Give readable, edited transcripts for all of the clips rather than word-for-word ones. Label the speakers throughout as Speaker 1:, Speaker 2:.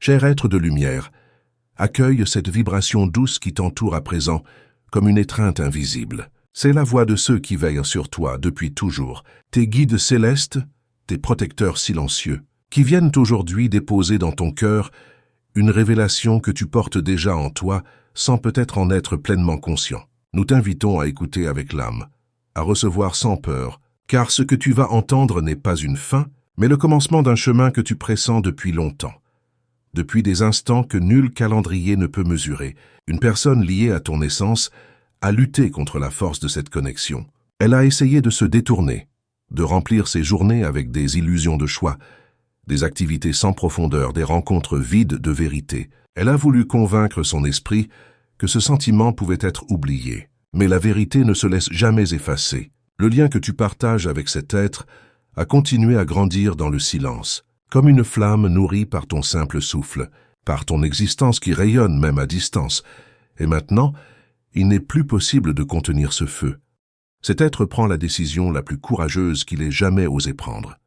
Speaker 1: Cher être de lumière, accueille cette vibration douce qui t'entoure à présent comme une étreinte invisible. C'est la voix de ceux qui veillent sur toi depuis toujours, tes guides célestes, tes protecteurs silencieux, qui viennent aujourd'hui déposer dans ton cœur une révélation que tu portes déjà en toi sans peut-être en être pleinement conscient. Nous t'invitons à écouter avec l'âme, à recevoir sans peur, car ce que tu vas entendre n'est pas une fin, mais le commencement d'un chemin que tu pressens depuis longtemps. Depuis des instants que nul calendrier ne peut mesurer, une personne liée à ton essence a lutté contre la force de cette connexion. Elle a essayé de se détourner, de remplir ses journées avec des illusions de choix, des activités sans profondeur, des rencontres vides de vérité. Elle a voulu convaincre son esprit que ce sentiment pouvait être oublié. Mais la vérité ne se laisse jamais effacer. Le lien que tu partages avec cet être a continué à grandir dans le silence, comme une flamme nourrie par ton simple souffle, par ton existence qui rayonne même à distance. Et maintenant, il n'est plus possible de contenir ce feu. Cet être prend la décision la plus courageuse qu'il ait jamais osé prendre.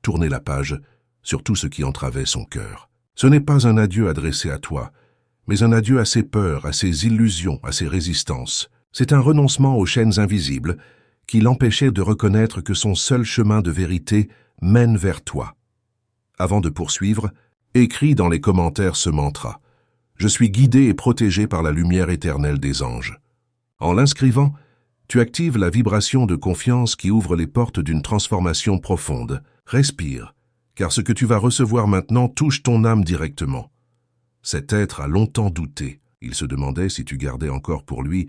Speaker 1: Tourner la page sur tout ce qui entravait son cœur. Ce n'est pas un adieu adressé à toi, mais un adieu à ses peurs, à ses illusions, à ses résistances. C'est un renoncement aux chaînes invisibles qui l'empêchait de reconnaître que son seul chemin de vérité mène vers toi. Avant de poursuivre, écris dans les commentaires ce mantra. Je suis guidé et protégé par la lumière éternelle des anges. En l'inscrivant, tu actives la vibration de confiance qui ouvre les portes d'une transformation profonde. Respire, car ce que tu vas recevoir maintenant touche ton âme directement. Cet être a longtemps douté. Il se demandait si tu gardais encore pour lui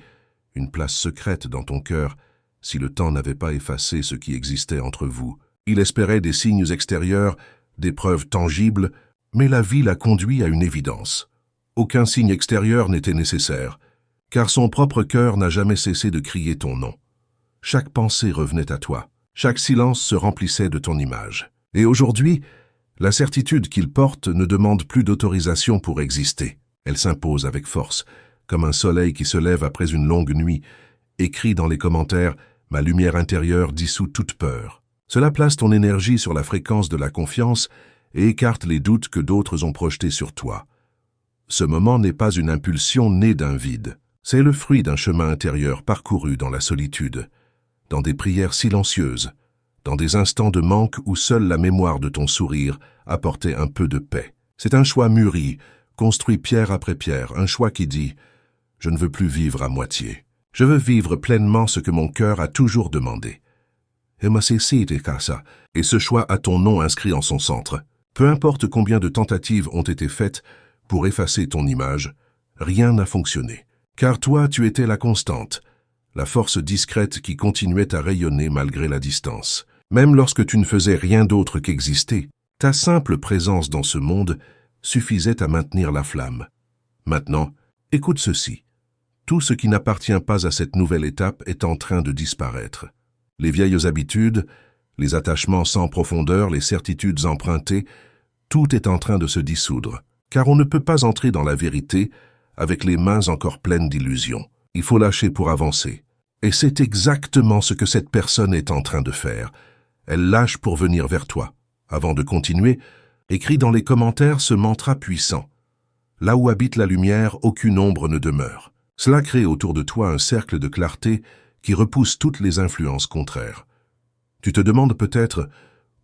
Speaker 1: une place secrète dans ton cœur, si le temps n'avait pas effacé ce qui existait entre vous. Il espérait des signes extérieurs, des preuves tangibles, mais la vie l'a conduit à une évidence. Aucun signe extérieur n'était nécessaire, car son propre cœur n'a jamais cessé de crier ton nom. Chaque pensée revenait à toi, chaque silence se remplissait de ton image. Et aujourd'hui, la certitude qu'il porte ne demande plus d'autorisation pour exister. Elle s'impose avec force, comme un soleil qui se lève après une longue nuit. Écris dans les commentaires « Ma lumière intérieure dissout toute peur ». Cela place ton énergie sur la fréquence de la confiance et écarte les doutes que d'autres ont projetés sur toi. Ce moment n'est pas une impulsion née d'un vide. C'est le fruit d'un chemin intérieur parcouru dans la solitude, dans des prières silencieuses, dans des instants de manque où seule la mémoire de ton sourire apportait un peu de paix. C'est un choix mûri, construit pierre après pierre, un choix qui dit « Je ne veux plus vivre à moitié. Je veux vivre pleinement ce que mon cœur a toujours demandé. » Et ce choix a ton nom inscrit en son centre. Peu importe combien de tentatives ont été faites pour effacer ton image, rien n'a fonctionné. Car toi, tu étais la constante, la force discrète qui continuait à rayonner malgré la distance. Même lorsque tu ne faisais rien d'autre qu'exister, ta simple présence dans ce monde suffisait à maintenir la flamme. Maintenant, écoute ceci. Tout ce qui n'appartient pas à cette nouvelle étape est en train de disparaître. Les vieilles habitudes, les attachements sans profondeur, les certitudes empruntées, tout est en train de se dissoudre. Car on ne peut pas entrer dans la vérité avec les mains encore pleines d'illusions. Il faut lâcher pour avancer. Et c'est exactement ce que cette personne est en train de faire. Elle lâche pour venir vers toi. Avant de continuer, écris dans les commentaires ce mantra puissant. Là où habite la lumière, aucune ombre ne demeure. Cela crée autour de toi un cercle de clarté qui repousse toutes les influences contraires. Tu te demandes peut-être,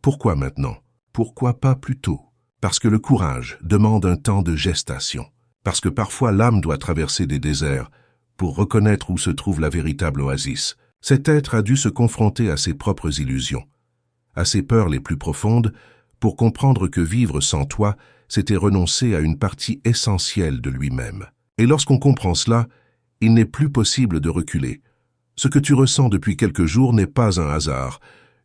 Speaker 1: pourquoi maintenant? Pourquoi pas plus tôt? Parce que le courage demande un temps de gestation. Parce que parfois l'âme doit traverser des déserts pour reconnaître où se trouve la véritable oasis. Cet être a dû se confronter à ses propres illusions, à ses peurs les plus profondes, pour comprendre que vivre sans toi, c'était renoncer à une partie essentielle de lui-même. Et lorsqu'on comprend cela, il n'est plus possible de reculer. Ce que tu ressens depuis quelques jours n'est pas un hasard,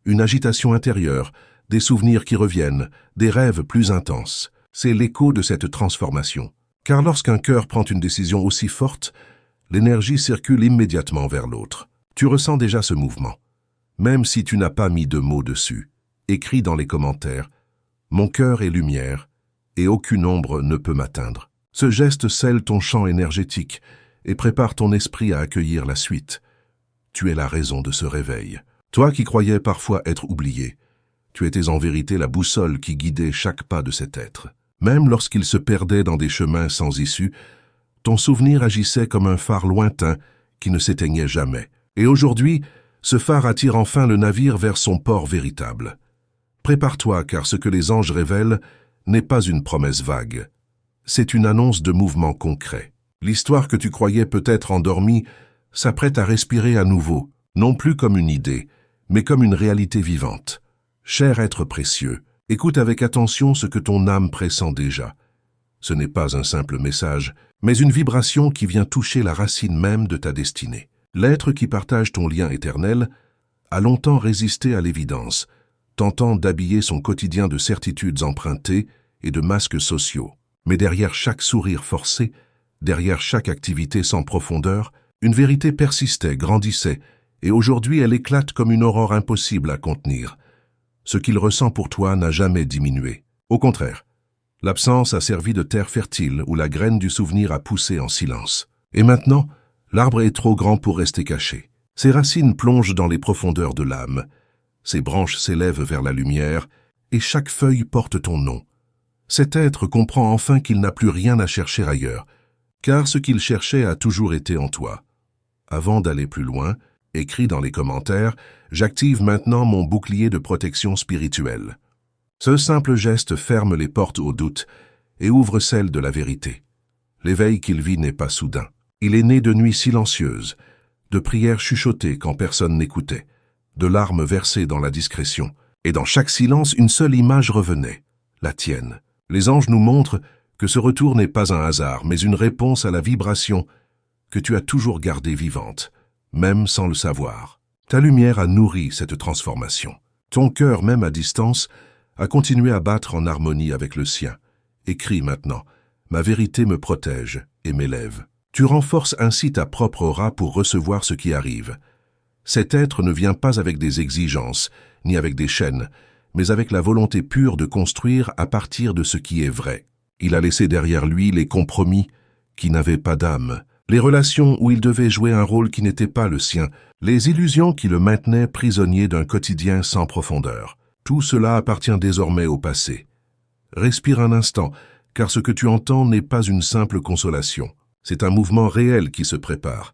Speaker 1: une agitation intérieure, des souvenirs qui reviennent, des rêves plus intenses. C'est l'écho de cette transformation. Car lorsqu'un cœur prend une décision aussi forte, l'énergie circule immédiatement vers l'autre. Tu ressens déjà ce mouvement. Même si tu n'as pas mis de mots dessus, écris dans les commentaires « Mon cœur est lumière et aucune ombre ne peut m'atteindre ». Ce geste scelle ton champ énergétique et prépare ton esprit à accueillir la suite. Tu es la raison de ce réveil. Toi qui croyais parfois être oublié, tu étais en vérité la boussole qui guidait chaque pas de cet être. Même lorsqu'il se perdait dans des chemins sans issue, ton souvenir agissait comme un phare lointain qui ne s'éteignait jamais. Et aujourd'hui, ce phare attire enfin le navire vers son port véritable. Prépare-toi, car ce que les anges révèlent n'est pas une promesse vague. C'est une annonce de mouvement concret. L'histoire que tu croyais peut-être endormie s'apprête à respirer à nouveau, non plus comme une idée, mais comme une réalité vivante. Cher être précieux, écoute avec attention ce que ton âme pressent déjà. Ce n'est pas un simple message, mais une vibration qui vient toucher la racine même de ta destinée. L'être qui partage ton lien éternel a longtemps résisté à l'évidence, tentant d'habiller son quotidien de certitudes empruntées et de masques sociaux. Mais derrière chaque sourire forcé, derrière chaque activité sans profondeur, une vérité persistait, grandissait, et aujourd'hui elle éclate comme une aurore impossible à contenir. Ce qu'il ressent pour toi n'a jamais diminué. Au contraire, l'absence a servi de terre fertile où la graine du souvenir a poussé en silence. Et maintenant, l'arbre est trop grand pour rester caché. Ses racines plongent dans les profondeurs de l'âme. Ses branches s'élèvent vers la lumière, et chaque feuille porte ton nom. Cet être comprend enfin qu'il n'a plus rien à chercher ailleurs, car ce qu'il cherchait a toujours été en toi. Avant d'aller plus loin, écris dans les commentaires, j'active maintenant mon bouclier de protection spirituelle. Ce simple geste ferme les portes au doute et ouvre celles de la vérité. L'éveil qu'il vit n'est pas soudain. Il est né de nuits silencieuses, de prières chuchotées quand personne n'écoutait, de larmes versées dans la discrétion. Et dans chaque silence, une seule image revenait, la tienne. Les anges nous montrent que ce retour n'est pas un hasard, mais une réponse à la vibration que tu as toujours gardée vivante, même sans le savoir. Ta lumière a nourri cette transformation. Ton cœur, même à distance, a continué à battre en harmonie avec le sien. Écris maintenant, ma vérité me protège et m'élève. Tu renforces ainsi ta propre aura pour recevoir ce qui arrive. Cet être ne vient pas avec des exigences, ni avec des chaînes, mais avec la volonté pure de construire à partir de ce qui est vrai. Il a laissé derrière lui les compromis qui n'avaient pas d'âme, les relations où il devait jouer un rôle qui n'était pas le sien, les illusions qui le maintenaient prisonnier d'un quotidien sans profondeur. Tout cela appartient désormais au passé. Respire un instant, car ce que tu entends n'est pas une simple consolation. C'est un mouvement réel qui se prépare,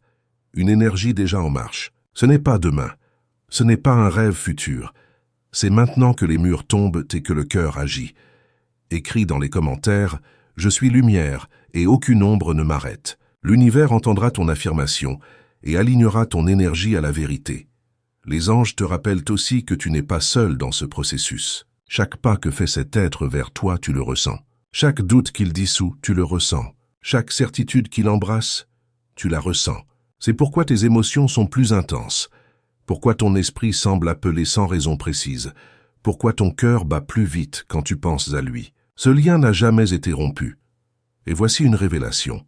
Speaker 1: une énergie déjà en marche. Ce n'est pas demain, ce n'est pas un rêve futur. C'est maintenant que les murs tombent et que le cœur agit. Écris dans les commentaires « Je suis lumière et aucune ombre ne m'arrête ». L'univers entendra ton affirmation et alignera ton énergie à la vérité. Les anges te rappellent aussi que tu n'es pas seul dans ce processus. Chaque pas que fait cet être vers toi, tu le ressens. Chaque doute qu'il dissout, tu le ressens. Chaque certitude qu'il embrasse, tu la ressens. C'est pourquoi tes émotions sont plus intenses. Pourquoi ton esprit semble appeler sans raison précise. Pourquoi ton cœur bat plus vite quand tu penses à lui. Ce lien n'a jamais été rompu. Et voici une révélation.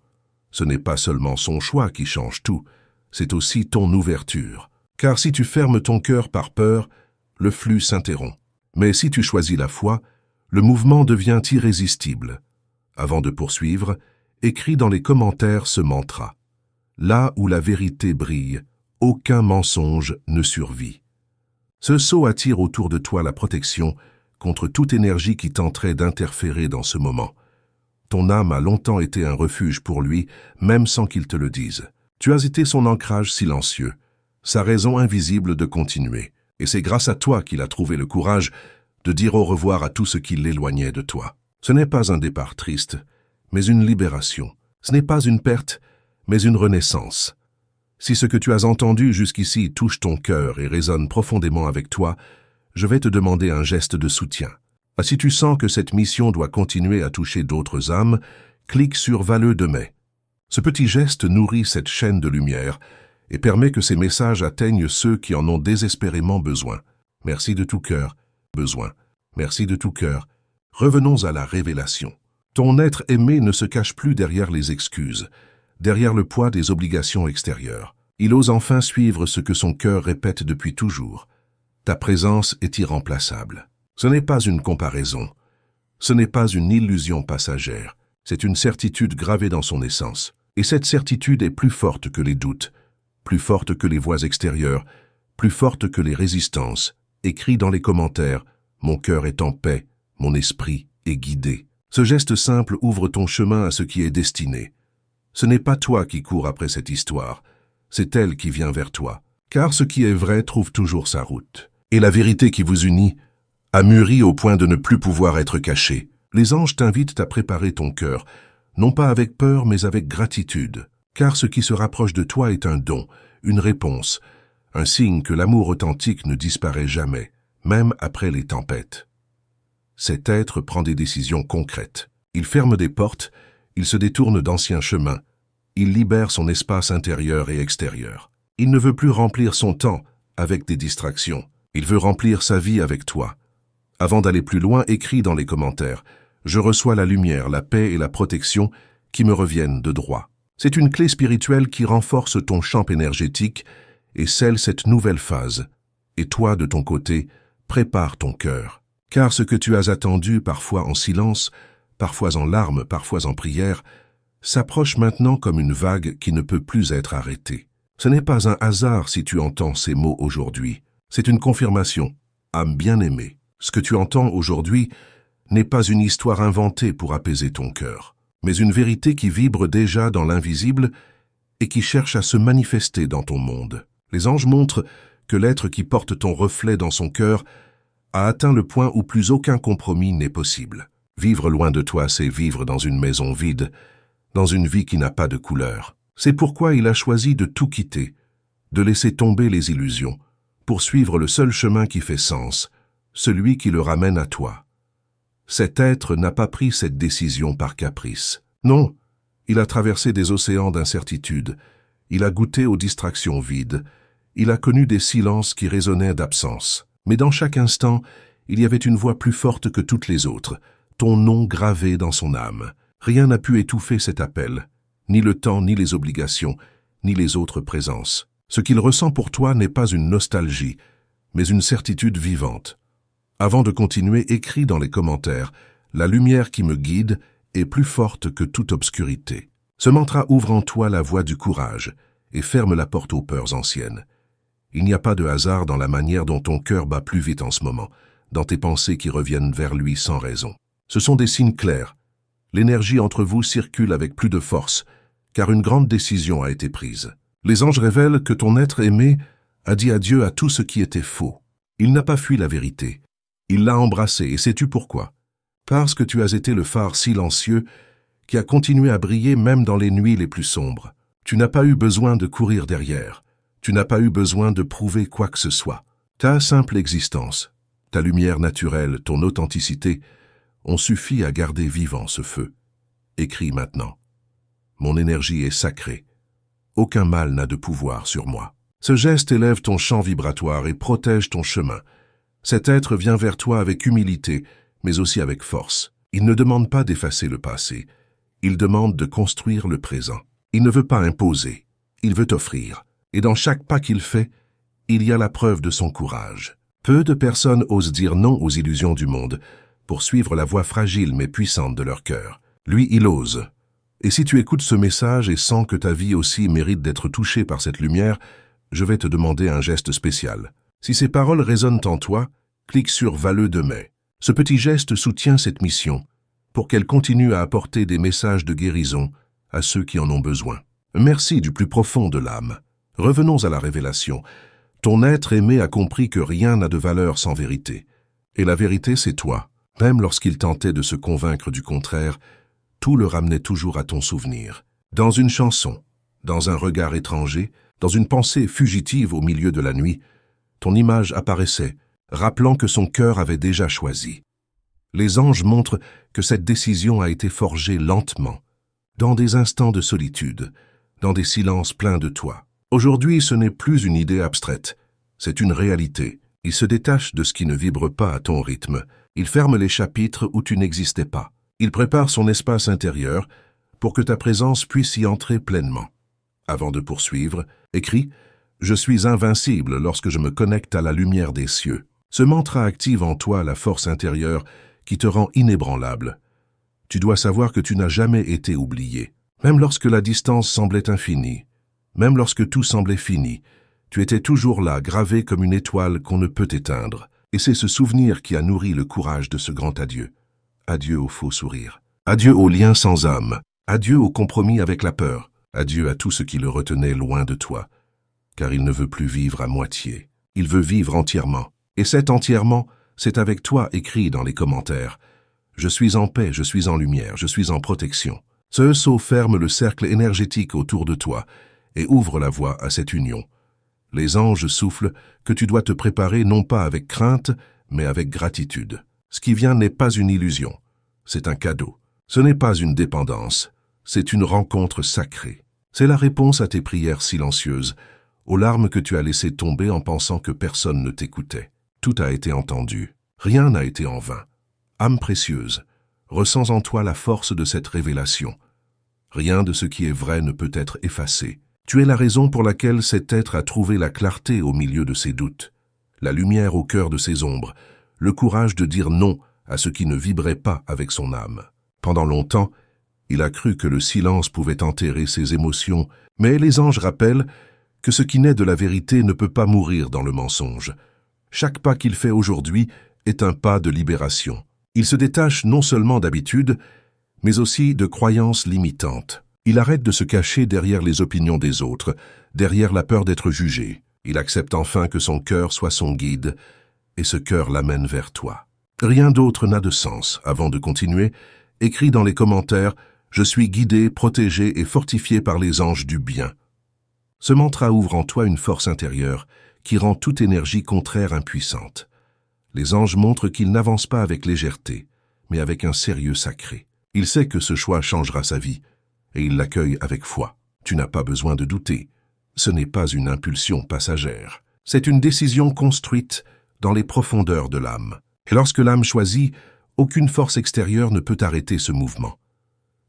Speaker 1: Ce n'est pas seulement son choix qui change tout, c'est aussi ton ouverture. Car si tu fermes ton cœur par peur, le flux s'interrompt. Mais si tu choisis la foi, le mouvement devient irrésistible. Avant de poursuivre, écris dans les commentaires ce mantra. Là où la vérité brille, aucun mensonge ne survit. Ce sceau attire autour de toi la protection contre toute énergie qui tenterait d'interférer dans ce moment. Ton âme a longtemps été un refuge pour lui, même sans qu'il te le dise. Tu as été son ancrage silencieux, sa raison invisible de continuer. Et c'est grâce à toi qu'il a trouvé le courage de dire au revoir à tout ce qui l'éloignait de toi. Ce n'est pas un départ triste, mais une libération. Ce n'est pas une perte, mais une renaissance. Si ce que tu as entendu jusqu'ici touche ton cœur et résonne profondément avec toi, je vais te demander un geste de soutien. Si tu sens que cette mission doit continuer à toucher d'autres âmes, clique sur « Valleux de mai ». Ce petit geste nourrit cette chaîne de lumière et permet que ces messages atteignent ceux qui en ont désespérément besoin. Merci de tout cœur. Besoin. Merci de tout cœur. Revenons à la révélation. Ton être aimé ne se cache plus derrière les excuses, derrière le poids des obligations extérieures. Il ose enfin suivre ce que son cœur répète depuis toujours. Ta présence est irremplaçable. Ce n'est pas une comparaison. Ce n'est pas une illusion passagère. C'est une certitude gravée dans son essence. Et cette certitude est plus forte que les doutes, plus forte que les voix extérieures, plus forte que les résistances. Écris dans les commentaires « Mon cœur est en paix, mon esprit est guidé ». Ce geste simple ouvre ton chemin à ce qui est destiné. Ce n'est pas toi qui cours après cette histoire, c'est elle qui vient vers toi. Car ce qui est vrai trouve toujours sa route. Et la vérité qui vous unit a mûri au point de ne plus pouvoir être cachée. Les anges t'invitent à préparer ton cœur, non pas avec peur mais avec gratitude. Car ce qui se rapproche de toi est un don, une réponse, un signe que l'amour authentique ne disparaît jamais, même après les tempêtes. Cet être prend des décisions concrètes. Il ferme des portes, il se détourne d'anciens chemins, il libère son espace intérieur et extérieur. Il ne veut plus remplir son temps avec des distractions. Il veut remplir sa vie avec toi. Avant d'aller plus loin, écris dans les commentaires. Je reçois la lumière, la paix et la protection qui me reviennent de droit. C'est une clé spirituelle qui renforce ton champ énergétique et scelle cette nouvelle phase. Et toi, de ton côté, prépare ton cœur. Car ce que tu as attendu, parfois en silence, parfois en larmes, parfois en prière, s'approche maintenant comme une vague qui ne peut plus être arrêtée. Ce n'est pas un hasard si tu entends ces mots aujourd'hui. C'est une confirmation. Âme bien-aimée, ce que tu entends aujourd'hui n'est pas une histoire inventée pour apaiser ton cœur, mais une vérité qui vibre déjà dans l'invisible et qui cherche à se manifester dans ton monde. Les anges montrent que l'être qui porte ton reflet dans son cœur a atteint le point où plus aucun compromis n'est possible. Vivre loin de toi, c'est vivre dans une maison vide, dans une vie qui n'a pas de couleur. C'est pourquoi il a choisi de tout quitter, de laisser tomber les illusions, pour suivre le seul chemin qui fait sens, celui qui le ramène à toi. Cet être n'a pas pris cette décision par caprice. Non, il a traversé des océans d'incertitude, il a goûté aux distractions vides, il a connu des silences qui résonnaient d'absence. Mais dans chaque instant, il y avait une voix plus forte que toutes les autres, ton nom gravé dans son âme. Rien n'a pu étouffer cet appel, ni le temps, ni les obligations, ni les autres présences. Ce qu'il ressent pour toi n'est pas une nostalgie, mais une certitude vivante. Avant de continuer, écris dans les commentaires « La lumière qui me guide est plus forte que toute obscurité ». Ce mantra ouvre en toi la voie du courage et ferme la porte aux peurs anciennes. Il n'y a pas de hasard dans la manière dont ton cœur bat plus vite en ce moment, dans tes pensées qui reviennent vers lui sans raison. Ce sont des signes clairs. L'énergie entre vous circule avec plus de force, car une grande décision a été prise. Les anges révèlent que ton être aimé a dit adieu à tout ce qui était faux. Il n'a pas fui la vérité. Il l'a embrassée, et sais-tu pourquoi? Parce que tu as été le phare silencieux qui a continué à briller même dans les nuits les plus sombres. Tu n'as pas eu besoin de courir derrière. Tu n'as pas eu besoin de prouver quoi que ce soit. Ta simple existence, ta lumière naturelle, ton authenticité ont suffi à garder vivant ce feu. Écris maintenant. Mon énergie est sacrée. Aucun mal n'a de pouvoir sur moi. Ce geste élève ton champ vibratoire et protège ton chemin. Cet être vient vers toi avec humilité, mais aussi avec force. Il ne demande pas d'effacer le passé. Il demande de construire le présent. Il ne veut pas imposer. Il veut offrir. Et dans chaque pas qu'il fait, il y a la preuve de son courage. Peu de personnes osent dire non aux illusions du monde pour suivre la voie fragile mais puissante de leur cœur. Lui, il ose. Et si tu écoutes ce message et sens que ta vie aussi mérite d'être touchée par cette lumière, je vais te demander un geste spécial. Si ces paroles résonnent en toi, clique sur « Valleux de mai ». Ce petit geste soutient cette mission pour qu'elle continue à apporter des messages de guérison à ceux qui en ont besoin. Merci du plus profond de l'âme. Revenons à la révélation. Ton être aimé a compris que rien n'a de valeur sans vérité. Et la vérité, c'est toi. Même lorsqu'il tentait de se convaincre du contraire, tout le ramenait toujours à ton souvenir. Dans une chanson, dans un regard étranger, dans une pensée fugitive au milieu de la nuit, ton image apparaissait, rappelant que son cœur avait déjà choisi. Les anges montrent que cette décision a été forgée lentement, dans des instants de solitude, dans des silences pleins de toi. Aujourd'hui, ce n'est plus une idée abstraite, c'est une réalité. Il se détache de ce qui ne vibre pas à ton rythme. Il ferme les chapitres où tu n'existais pas. Il prépare son espace intérieur pour que ta présence puisse y entrer pleinement. Avant de poursuivre, écris « Je suis invincible lorsque je me connecte à la lumière des cieux ». Ce mantra active en toi la force intérieure qui te rend inébranlable. Tu dois savoir que tu n'as jamais été oublié. Même lorsque la distance semblait infinie, même lorsque tout semblait fini, tu étais toujours là, gravé comme une étoile qu'on ne peut éteindre. Et c'est ce souvenir qui a nourri le courage de ce grand adieu. Adieu au faux sourire. Adieu aux liens sans âme. Adieu au compromis avec la peur. Adieu à tout ce qui le retenait loin de toi. Car il ne veut plus vivre à moitié. Il veut vivre entièrement. Et cet entièrement, c'est avec toi écrit dans les commentaires. Je suis en paix, je suis en lumière, je suis en protection. Ce sceau ferme le cercle énergétique autour de toi et ouvre la voie à cette union. Les anges soufflent que tu dois te préparer non pas avec crainte, mais avec gratitude. Ce qui vient n'est pas une illusion, c'est un cadeau. Ce n'est pas une dépendance, c'est une rencontre sacrée. C'est la réponse à tes prières silencieuses, aux larmes que tu as laissées tomber en pensant que personne ne t'écoutait. Tout a été entendu, rien n'a été en vain. Âme précieuse, ressens en toi la force de cette révélation. Rien de ce qui est vrai ne peut être effacé. Tu es la raison pour laquelle cet être a trouvé la clarté au milieu de ses doutes, la lumière au cœur de ses ombres, le courage de dire non à ce qui ne vibrait pas avec son âme. Pendant longtemps, il a cru que le silence pouvait enterrer ses émotions, mais les anges rappellent que ce qui naît de la vérité ne peut pas mourir dans le mensonge. Chaque pas qu'il fait aujourd'hui est un pas de libération. Il se détache non seulement d'habitudes, mais aussi de croyances limitantes. Il arrête de se cacher derrière les opinions des autres, derrière la peur d'être jugé. Il accepte enfin que son cœur soit son guide, et ce cœur l'amène vers toi. Rien d'autre n'a de sens. Avant de continuer, écris dans les commentaires « Je suis guidé, protégé et fortifié par les anges du bien ». Ce mantra ouvre en toi une force intérieure qui rend toute énergie contraire impuissante. Les anges montrent qu'ils n'avancent pas avec légèreté, mais avec un sérieux sacré. Il sait que ce choix changera sa vie, et il l'accueille avec foi. Tu n'as pas besoin de douter. Ce n'est pas une impulsion passagère. C'est une décision construite dans les profondeurs de l'âme. Et lorsque l'âme choisit, aucune force extérieure ne peut arrêter ce mouvement.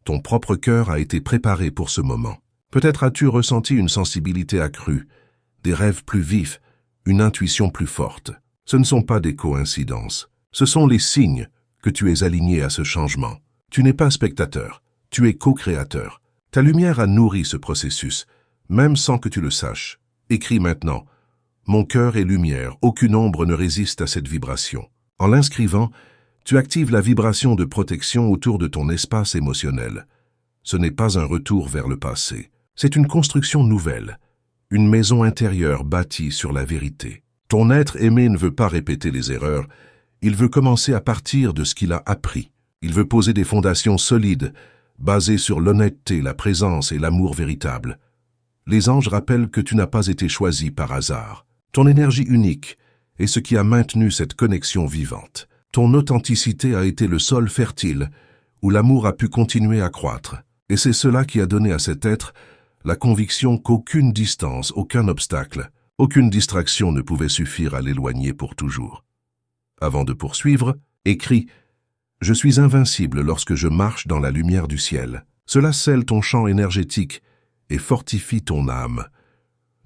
Speaker 1: Ton propre cœur a été préparé pour ce moment. Peut-être as-tu ressenti une sensibilité accrue, des rêves plus vifs, une intuition plus forte. Ce ne sont pas des coïncidences. Ce sont les signes que tu es aligné à ce changement. Tu n'es pas spectateur, tu es co-créateur. Ta lumière a nourri ce processus, même sans que tu le saches. Écris maintenant. Mon cœur est lumière, aucune ombre ne résiste à cette vibration. En l'inscrivant, tu actives la vibration de protection autour de ton espace émotionnel. Ce n'est pas un retour vers le passé. C'est une construction nouvelle, une maison intérieure bâtie sur la vérité. Ton être aimé ne veut pas répéter les erreurs, il veut commencer à partir de ce qu'il a appris. Il veut poser des fondations solides, basées sur l'honnêteté, la présence et l'amour véritable. Les anges rappellent que tu n'as pas été choisi par hasard. Ton énergie unique est ce qui a maintenu cette connexion vivante. Ton authenticité a été le sol fertile où l'amour a pu continuer à croître. Et c'est cela qui a donné à cet être la conviction qu'aucune distance, aucun obstacle, aucune distraction ne pouvait suffire à l'éloigner pour toujours. Avant de poursuivre, écris « Je suis invincible lorsque je marche dans la lumière du ciel ». Cela scelle ton champ énergétique et fortifie ton âme.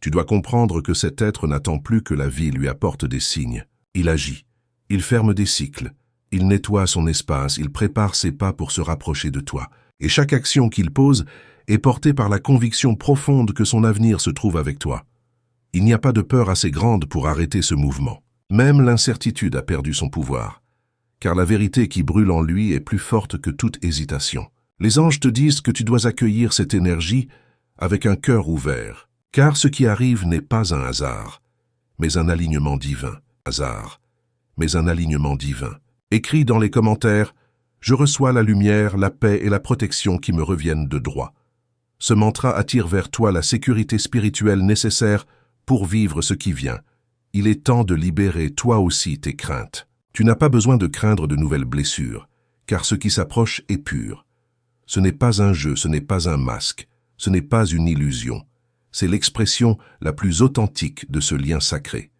Speaker 1: Tu dois comprendre que cet être n'attend plus que la vie lui apporte des signes. Il agit, il ferme des cycles, il nettoie son espace, il prépare ses pas pour se rapprocher de toi. Et chaque action qu'il pose est portée par la conviction profonde que son avenir se trouve avec toi. Il n'y a pas de peur assez grande pour arrêter ce mouvement. Même l'incertitude a perdu son pouvoir, car la vérité qui brûle en lui est plus forte que toute hésitation. Les anges te disent que tu dois accueillir cette énergie avec un cœur ouvert, car ce qui arrive n'est pas un hasard, mais un alignement divin. Hasard, mais un alignement divin. Écris dans les commentaires « Je reçois la lumière, la paix et la protection qui me reviennent de droit ». Ce mantra attire vers toi la sécurité spirituelle nécessaire pour vivre ce qui vient. Il est temps de libérer toi aussi tes craintes. Tu n'as pas besoin de craindre de nouvelles blessures, car ce qui s'approche est pur. Ce n'est pas un jeu, ce n'est pas un masque, ce n'est pas une illusion. C'est l'expression la plus authentique de ce lien sacré.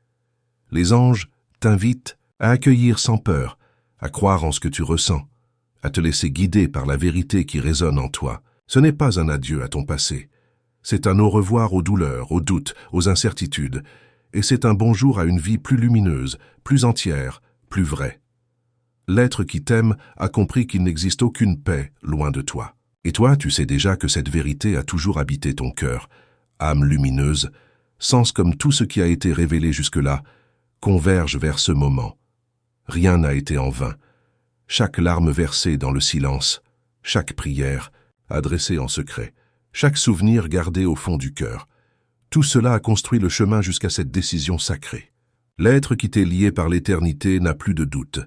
Speaker 1: Les anges t'invitent à accueillir sans peur, à croire en ce que tu ressens, à te laisser guider par la vérité qui résonne en toi. Ce n'est pas un adieu à ton passé. C'est un au revoir aux douleurs, aux doutes, aux incertitudes, et c'est un bonjour à une vie plus lumineuse, plus entière, plus vraie. L'être qui t'aime a compris qu'il n'existe aucune paix loin de toi. Et toi, tu sais déjà que cette vérité a toujours habité ton cœur, âme lumineuse, sens comme tout ce qui a été révélé jusque-là, converge vers ce moment. Rien n'a été en vain. Chaque larme versée dans le silence chaque prière, adressée en secret, chaque souvenir gardé au fond du cœur. Tout cela a construit le chemin jusqu'à cette décision sacrée. L'être qui t'est lié par l'éternité n'a plus de doute.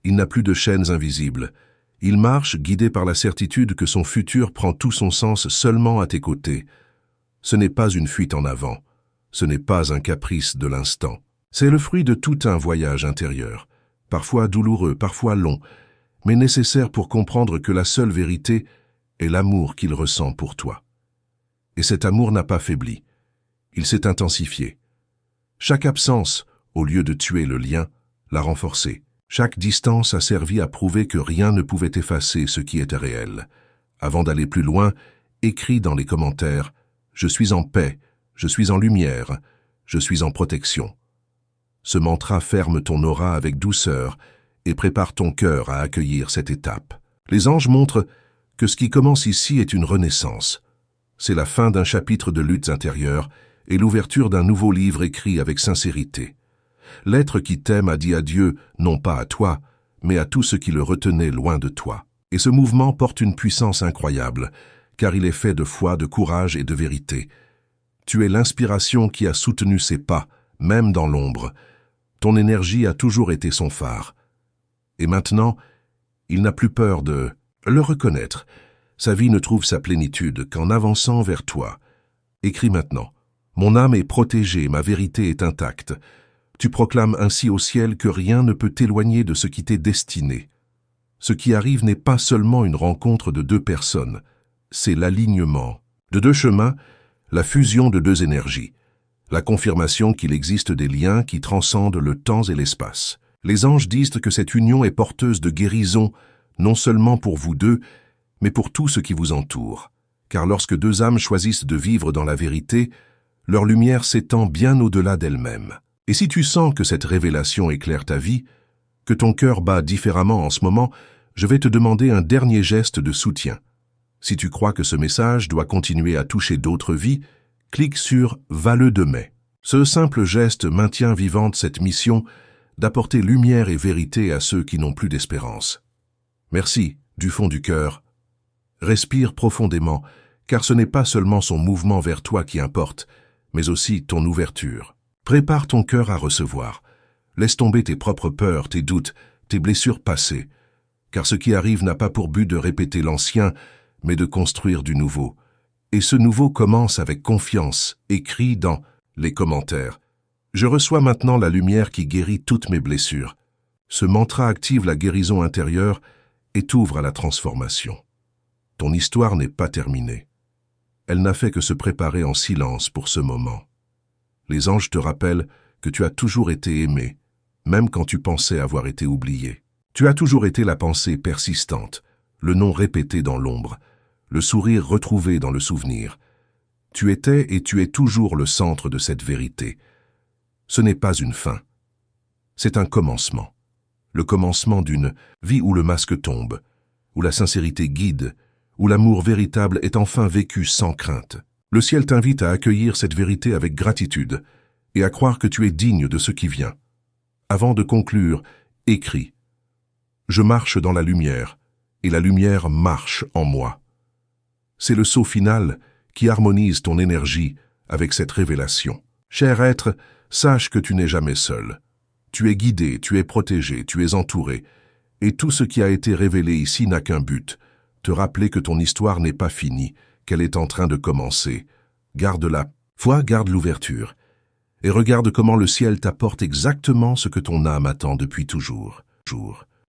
Speaker 1: Il n'a plus de chaînes invisibles. Il marche, guidé par la certitude que son futur prend tout son sens seulement à tes côtés. Ce n'est pas une fuite en avant. Ce n'est pas un caprice de l'instant. C'est le fruit de tout un voyage intérieur, parfois douloureux, parfois long, mais nécessaire pour comprendre que la seule vérité est l'amour qu'il ressent pour toi. Et cet amour n'a pas faibli. Il s'est intensifié. Chaque absence, au lieu de tuer le lien, l'a renforcé. Chaque distance a servi à prouver que rien ne pouvait effacer ce qui était réel. Avant d'aller plus loin, écris dans les commentaires « Je suis en paix, je suis en lumière, je suis en protection ». Ce mantra ferme ton aura avec douceur et prépare ton cœur à accueillir cette étape. Les anges montrent que ce qui commence ici est une renaissance. C'est la fin d'un chapitre de luttes intérieures et l'ouverture d'un nouveau livre écrit avec sincérité. L'être qui t'aime a dit adieu, non pas à toi, mais à tout ce qui le retenait loin de toi. Et ce mouvement porte une puissance incroyable, car il est fait de foi, de courage et de vérité. Tu es l'inspiration qui a soutenu ses pas, même dans l'ombre. Ton énergie a toujours été son phare. Et maintenant, il n'a plus peur de le reconnaître. Sa vie ne trouve sa plénitude qu'en avançant vers toi. Écris maintenant. Mon âme est protégée, ma vérité est intacte. Tu proclames ainsi au ciel que rien ne peut t'éloigner de ce qui t'est destiné. Ce qui arrive n'est pas seulement une rencontre de deux personnes, c'est l'alignement de deux chemins, la fusion de deux énergies, la confirmation qu'il existe des liens qui transcendent le temps et l'espace. Les anges disent que cette union est porteuse de guérison, non seulement pour vous deux, mais pour tout ce qui vous entoure. Car lorsque deux âmes choisissent de vivre dans la vérité, leur lumière s'étend bien au-delà d'elle-même. Et si tu sens que cette révélation éclaire ta vie, que ton cœur bat différemment en ce moment, je vais te demander un dernier geste de soutien. Si tu crois que ce message doit continuer à toucher d'autres vies, clique sur « Va-le de mai ». Ce simple geste maintient vivante cette mission d'apporter lumière et vérité à ceux qui n'ont plus d'espérance. Merci, du fond du cœur. Respire profondément, car ce n'est pas seulement son mouvement vers toi qui importe, mais aussi ton ouverture. Prépare ton cœur à recevoir. Laisse tomber tes propres peurs, tes doutes, tes blessures passées, car ce qui arrive n'a pas pour but de répéter l'ancien, mais de construire du nouveau. Et ce nouveau commence avec confiance, écrit dans les commentaires. Je reçois maintenant la lumière qui guérit toutes mes blessures. Ce mantra active la guérison intérieure et t'ouvre à la transformation. Ton histoire n'est pas terminée. Elle n'a fait que se préparer en silence pour ce moment. Les anges te rappellent que tu as toujours été aimé, même quand tu pensais avoir été oublié. Tu as toujours été la pensée persistante, le nom répété dans l'ombre, le sourire retrouvé dans le souvenir. Tu étais et tu es toujours le centre de cette vérité. Ce n'est pas une fin. C'est un commencement. Le commencement d'une vie où le masque tombe, où la sincérité guide, où l'amour véritable est enfin vécu sans crainte. Le ciel t'invite à accueillir cette vérité avec gratitude et à croire que tu es digne de ce qui vient. Avant de conclure, écris « Je marche dans la lumière, et la lumière marche en moi ». C'est le saut final qui harmonise ton énergie avec cette révélation. Cher être, sache que tu n'es jamais seul. Tu es guidé, tu es protégé, tu es entouré, et tout ce qui a été révélé ici n'a qu'un but, te rappeler que ton histoire n'est pas finie, qu'elle est en train de commencer. Garde la foi, garde l'ouverture, et regarde comment le ciel t'apporte exactement ce que ton âme attend depuis toujours.